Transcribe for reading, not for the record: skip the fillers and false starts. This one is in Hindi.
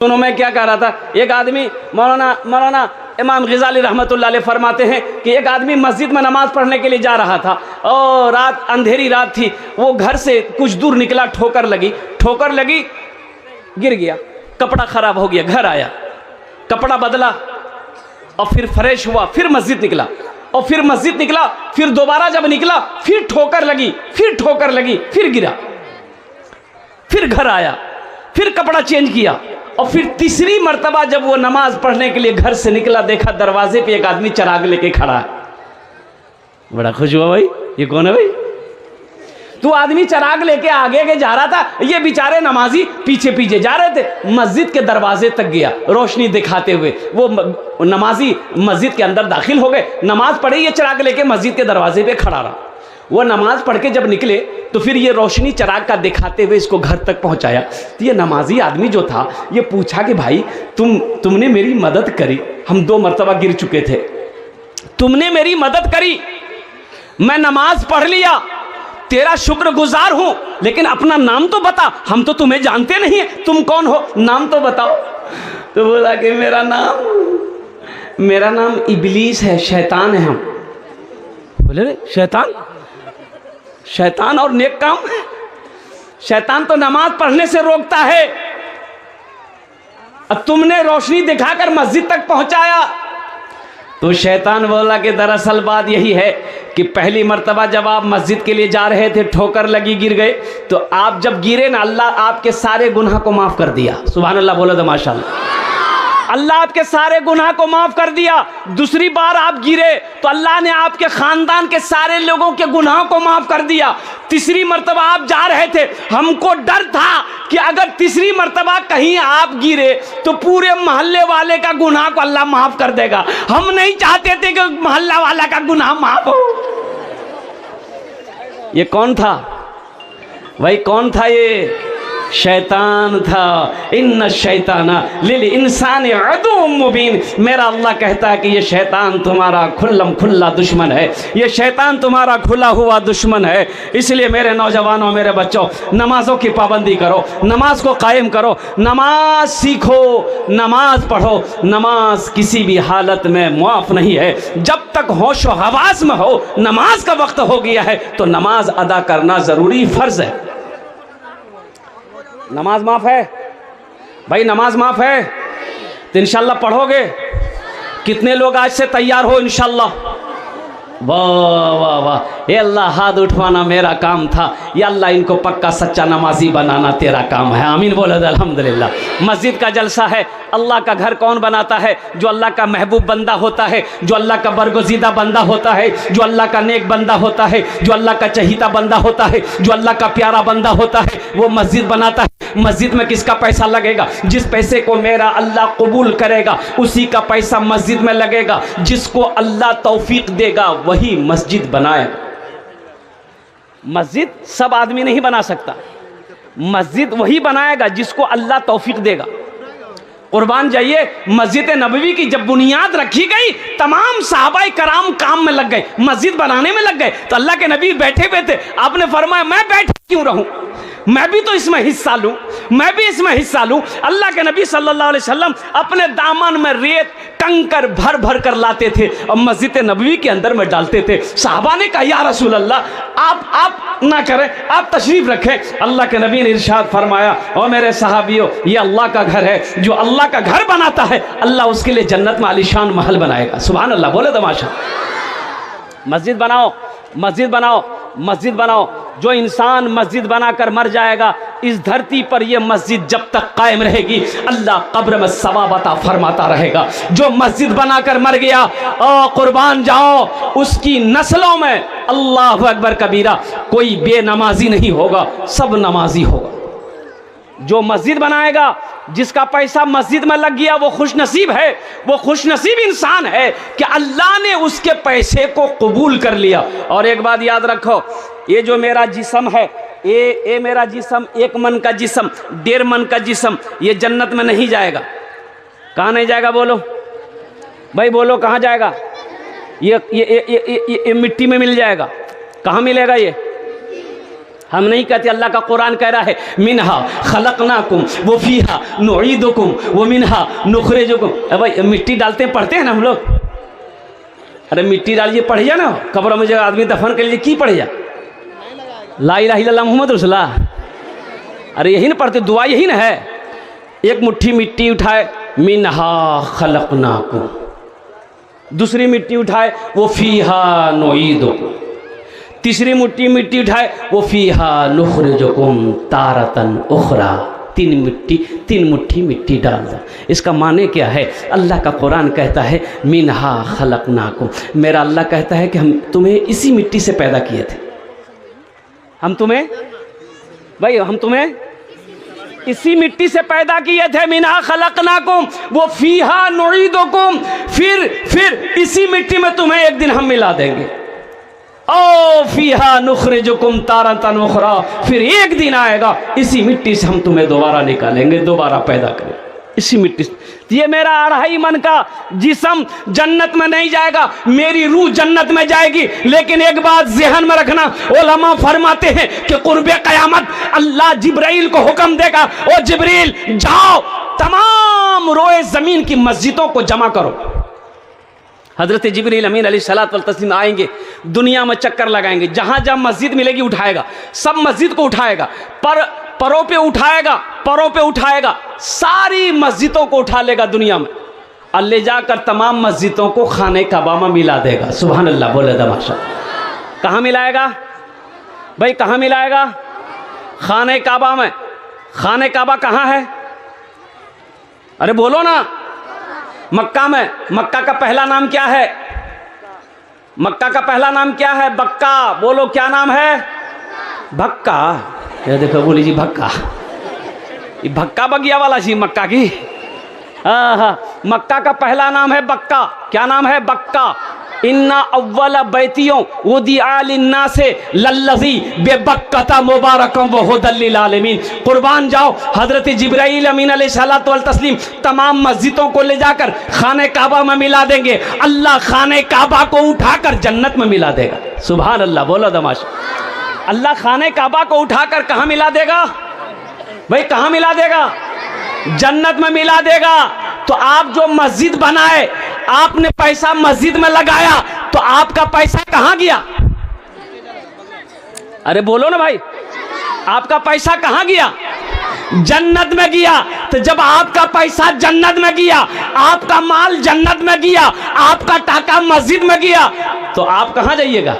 सुनो मैं क्या कह रहा था। एक आदमी मौलाना इमाम ग़ज़ाली रहमतुल्लाह अलैह फरमाते हैं कि एक आदमी मस्जिद में नमाज़ पढ़ने के लिए जा रहा था और अंधेरी रात थी। वो घर से कुछ दूर निकला, ठोकर लगी, गिर गया, कपड़ा ख़राब हो गया। घर आया, कपड़ा बदला और फिर फ्रेश हुआ, फिर मस्जिद निकला और फिर मस्जिद निकला, फिर दोबारा जब निकला फिर ठोकर लगी, फिर गिरा, फिर घर आया, फिर कपड़ा चेंज किया और फिर तीसरी मर्तबा जब वो नमाज पढ़ने के लिए घर से निकला, देखा दरवाजे पे एक आदमी चिराग लेके खड़ा है। बड़ा खुश हुआ, भाई ये कौन है भाई? तो आदमी चिराग लेके आगे जा रहा था, ये बेचारे नमाजी पीछे जा रहे थे। मस्जिद के दरवाजे तक गया रोशनी दिखाते हुए, वो नमाजी मस्जिद के अंदर दाखिल हो गए। नमाज पढ़ी, ये चिराग लेके मस्जिद के दरवाजे पे खड़ा रहा। वो नमाज पढ़ के जब निकले तो फिर ये रोशनी चिराग का दिखाते हुए इसको घर तक पहुंचाया। तो ये नमाजी आदमी जो था ये पूछा कि भाई तुमने मेरी मदद करी, हम 2 मरतबा गिर चुके थे, तुमने मेरी मदद करी, मैं नमाज पढ़ लिया, तेरा शुक्रगुजार हूं, लेकिन अपना नाम तो बता, हम तो तुम्हें जानते नहीं, तुम कौन हो, नाम तो बताओ। तो बोला कि मेरा नाम इबलीस है, शैतान है हम। बोले शैतान और नेक काम? शैतान तो नमाज पढ़ने से रोकता है, अब तुमने रोशनी दिखाकर मस्जिद तक पहुंचाया। तो शैतान बोला कि दरअसल बात यही है कि पहली मर्तबा जब आप मस्जिद के लिए जा रहे थे, ठोकर लगी, गिर गए, तो आप जब गिरे ना, अल्लाह आपके सारे गुनाह को माफ कर दिया। सुभान अल्लाह बोलो तो माशाअल्लाह। अल्लाह आपके सारे गुनाह को माफ कर दिया। दूसरी बार आप गिरे तो अल्लाह ने आपके खानदान के सारे लोगों के गुनाह को माफ कर दिया। तीसरी मर्तबा आप जा रहे थे, हमको डर था कि अगर तीसरी मर्तबा कहीं आप गिरे तो पूरे मोहल्ले वाले का गुनाह को अल्लाह माफ कर देगा। हम नहीं चाहते थे कि मोहल्ला वाला का गुनाह माफ हो। ये कौन था भाई? कौन था? ये शैतान था। इन्न शैताना लिल इंसान अदुव्वुम मुबीन। मेरा अल्लाह कहता है कि ये शैतान तुम्हारा खुल्ला दुश्मन है, ये शैतान तुम्हारा खुला हुआ दुश्मन है। इसलिए मेरे नौजवानों, मेरे बच्चों, नमाजों की पाबंदी करो, नमाज को कायम करो, नमाज सीखो, नमाज पढ़ो। नमाज किसी भी हालत में मुआफ़ नहीं है। जब तक होश व हवास में हो, नमाज का वक्त हो गया है तो नमाज अदा करना ज़रूरी फ़र्ज़ है। नमाज माफ़ है भाई? नमाज माफ़ है तो इंशाल्लाह पढ़ोगे? कितने लोग आज से तैयार हो इंशाल्लाह? वाह वाह वाह, ये अल्लाह हाथ उठवाना मेरा काम था, या अल्लाह इनको पक्का सच्चा नमाजी बनाना तेरा काम है। आमीन बोलो अल्हम्दुलिल्लाह। मस्जिद का जलसा है। अल्लाह का घर कौन बनाता है? जो अल्लाह का महबूब बंदा होता है, जो अल्लाह का बरगुज़ीदा बंदा होता है, जो अल्लाह का नेक बंदा होता है, जो अल्लाह का चहीता बंदा होता है, जो अल्लाह का प्यारा बंदा होता है, वो मस्जिद बनाता है। मस्जिद में किसका पैसा लगेगा? जिस पैसे को मेरा अल्लाह कबूल करेगा उसी का पैसा मस्जिद में लगेगा। जिसको अल्लाह तौफीक देगा वही मस्जिद बनाएगा। मस्जिद सब आदमी नहीं बना सकता, मस्जिद वही बनाएगा जिसको अल्लाह तौफीक देगा। कुर्बान जाइए, मस्जिद नबवी की जब बुनियाद रखी गई, तमाम सहाबाए कराम काम में लग गए, मस्जिद बनाने में लग गए। तो अल्लाह के नबी बैठे हुए थे, आपने फरमाया मैं बैठे क्यों रहूं, मैं भी तो इसमें हिस्सा लूं, मैं भी इसमें हिस्सा लूं। अल्लाह के नबी सल्लल्लाहु अलैहि वसल्लम अपने दामन में रेत कंकर भर भर कर लाते थे और मस्जिद नबवी के अंदर में डालते थे। सहाबा ने कहा या रसूल अल्लाह आप ना करें, आप तशरीफ रखें। अल्लाह के नबी ने इरशाद फरमाया, और मेरे सहाबियों, ये अल्लाह का घर है, जो अल्लाह का घर बनाता है अल्लाह उसके लिए जन्नत में आलीशान महल बनाएगा। सुभान अल्लाह बोले तमाशा। मस्जिद बनाओ, मस्जिद बनाओ, मस्जिद बनाओ। जो इंसान मस्जिद बनाकर मर जाएगा, इस धरती पर यह मस्जिद जब तक कायम रहेगी अल्लाह कब्र में सवाब अता फरमाता रहेगा। जो मस्जिद बनाकर मर गया, कुर्बान जाओ, उसकी नस्लों में अल्लाहु अकबर कबीरा कोई बेनमाजी नहीं होगा, सब नमाजी होगा। जो मस्जिद बनाएगा, जिसका पैसा मस्जिद में लग गया, वो खुशनसीब है, वो खुशनसीब इंसान है कि अल्लाह ने उसके पैसे को कबूल कर लिया। और एक बात याद रखो, ये जो मेरा जिस्म है, ये मेरा जिस्म 1 मन का जिस्म, 1.5 मन का जिस्म, ये जन्नत में नहीं जाएगा। कहाँ नहीं जाएगा? बोलो भाई, बोलो कहाँ जाएगा? ये मिट्टी में मिल जाएगा। कहाँ मिलेगा? ये हम नहीं कहते, अल्लाह का कुरान कह रहा है मिनहा खलकनाकुम व फीहा नुईदुकुम व मिनहा नुखरिजुकुम। भाई मिट्टी डालते हैं, पढ़ते हैं ना हम लोग। अरे मिट्टी डालिए, पढ़ जा ना, कब्र में जगह आदमी दफन कर लीजिए, की पढ़ जा ला इलाहा इल्लल्लाह मुहम्मद रसूलुल्लाह। अरे यही ना पढ़ते, दुआ यही ना है। एक मुट्ठी मिट्टी उठाए, मिनहा खलकनाकुम, दूसरी मिट्टी उठाए वो फीहा नुईदुकुम, तीसरी मुट्ठी मिट्टी उठाए वो फीहा नुखरिजुकुम तारतन उखरा। तीन मुट्ठी मिट्टी डाल दो। इसका माने क्या है? अल्लाह का कुरान कहता है मिनहा खलकनाकुम, मेरा अल्लाह कहता है कि हम तुम्हें इसी मिट्टी से पैदा किए थे। हम तुम्हें इसी मिट्टी से पैदा किए थे। मिनहा खलकनाकुम वो फीहा नुईदुकुम, फिर इसी मिट्टी में तुम्हें एक दिन हम मिला देंगे। ओ फीहा नुखरिजुकुम तारतन उखरा, फिर एक दिन आएगा इसी मिट्टी से हम तुम्हें दोबारा निकालेंगे, दोबारा पैदा करें इसी मिट्टी से। ये मेरा 2.5 मन का जिस्म जन्नत में नहीं जाएगा, मेरी रूह जन्नत में जाएगी। लेकिन एक बात ज़हन में रखना, उलमा फरमाते हैं कि कुर्बे क़यामत अल्लाह जिब्राइल को हुक्म देगा, ओ जिब्रील जाओ तमाम रोए ज़मीन की मस्जिदों को जमा करो। हज़रत जिब्रील अमीन अलैहिस्सलातु वल तस्लीम आएंगे, दुनिया में चक्कर लगाएंगे, जहाँ जहाँ मस्जिद मिलेगी उठाएगा, सब मस्जिद को उठाएगा, परों पे उठाएगा, सारी मस्जिदों को उठा लेगा दुनिया में, और ले जाकर तमाम मस्जिदों को खाने काबा में मिला देगा। सुभान अल्लाह, बोले दमाशा। कहाँ मिलाएगा भाई, कहाँ मिलाएगा? खाने काबा में। खाने काबा कहाँ है? अरे बोलो ना। मक्का में। मक्का का पहला नाम क्या है? मक्का का पहला नाम क्या है? बक्का। बोलो क्या नाम है? भक्का। ये देखो, बोली जी भक्का, ये भक्का बगिया वाला जी मक्का की। मक्का का पहला नाम है बक्का। क्या नाम है? बक्का। इन्ना अव्वल बैतियों वुदिआ लिन्नास लल्लज़ी बेबक्कता मुबारकम व हुदल लिल आलमीन। कुर्बान जाओ, हज़रत जिब्राइल अमीन अलैहिस्सलातु वल तस्लीम तमाम मस्जिदों को ले जाकर खाने काबा में मिला देंगे। अल्लाह खाने काबा को उठाकर जन्नत में मिला देगा। सुभान अल्लाह, बोलो दमाश। अल्लाह खाने काबा को उठाकर कहाँ मिला देगा भाई? कहाँ मिला देगा? जन्नत में मिला देगा। तो आप जो मस्जिद बनाए, आपने पैसा मस्जिद में लगाया, तो आपका पैसा कहाँ गया? अरे बोलो ना भाई, आपका पैसा कहाँ गया? जन्नत में गया। तो जब आपका पैसा जन्नत में गया, आपका माल जन्नत में गया, आपका टाका मस्जिद में गया, तो आप कहाँ जाइएगा?